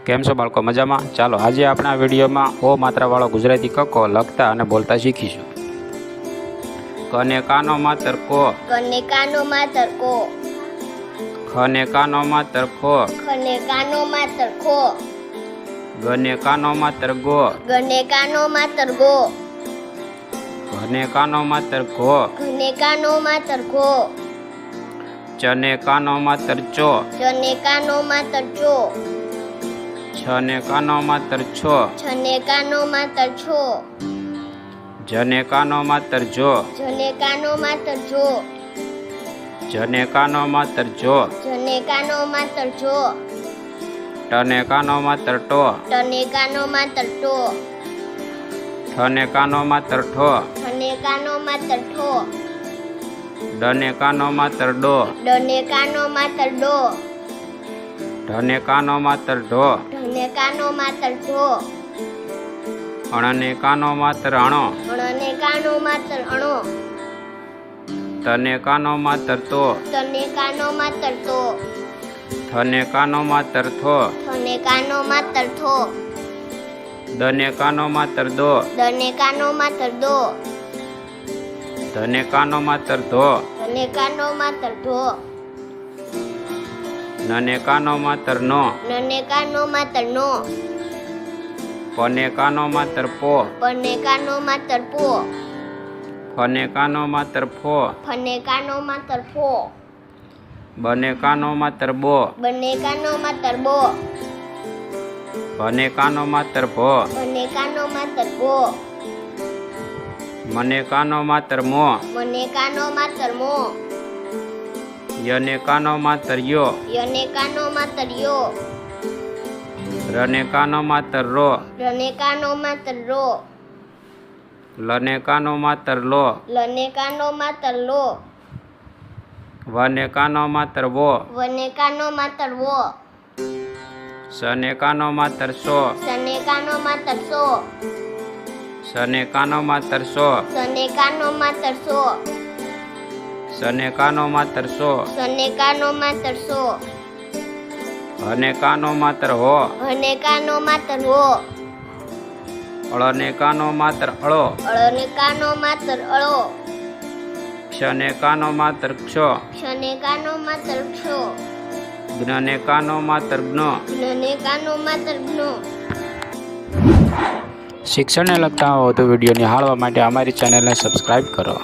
કેમ છો બાળકો, મજામાં? ચાલો આજે આપણે આ વિડીયોમાં ઓ માત્રાવાળો ગુજરાતી કક્કો લખતા અને બોલતા શીખીશું. કને કાનો માતર કો, કને કાનો માતર કો, ખને કાનો માતર ખો, ખને કાનો માતર ખો, ગને કાનો માતર ગો, ગને કાનો માતર ગો, ઘને કાનો માતર ઘો, ઘને કાનો માતર ઘો, ચને કાનો માતર ચો, ચને કાનો માતર ચો, છને કાનો માતર છો, છને કાનો માતર છો, જને કાનો માતર જો, જને કાનો માતર જો, જને કાનો માતર જો, જને કાનો માતર જો, ટને કાનો માતર ટો, ટને કાનો માતર ટો, ઠને કાનો માતર ઠો, ઠને કાનો માતર ઠો, ડને કાનો માતર ડો, ડને કાનો માતર ડો, ઢને કાનો માતર ઢો, ઢને કાનો માતર ઢો, અણને કાનો માતર અણો, અણને કાનો માતર અણો, તને કાનો માતર તો, તને કાનો માતર તો, થને કાનો માતર થો, થને કાનો માતર થો, દને કાનો માતર દો, દને કાનો માતર દો, ધને કાનો માતર ધો, ધને કાનો માતર ધો, નને કાનો માતર નો, નને કાનો માતર નો, પને કાનો માતર પો, પને કાનો માતર પો, ફને કાનો માતર ફો, ફને કાનો માતર ફો, બને કાનો માતર બો, બને કાનો માતર બો, ભને કાનો માતર ભો, બને કાનો માતર બો, મને કાનો માતર મો, મને કાનો માતર મો, યને કાનો માતર યો, યને કાનો માતર યો, રને કાનો માતર રો, રને કાનો માતર રો, લને કાનો માતર લો, લને કાનો માતર લો, વને કાનો માતર વો, વને કાનો માતર વો, સને કાનો માતર સો, સને કાનો માતર સો, સને કાનો માતર સો, સને કાનો માતર સો, સને કાનો માતર સો, સને કાનો માતર સો, હને કાનો માતર હો, હને કાનો માતર હો, અળને કાનો માતર અળો, અળને કાનો માતર અળો, ક્ષને કાનો માતર ક્ષો, ક્ષને કાનો માતર ક્ષો, જ્ઞને કાનો માતર જ્ઞો. જ્ઞને કાનો માતર જ્ઞો. શિક્ષણને લગતા વધુ વિડીયો નિહાળવા માટે અમારી ચેનલને સબસ્ક્રાઈબ કરો.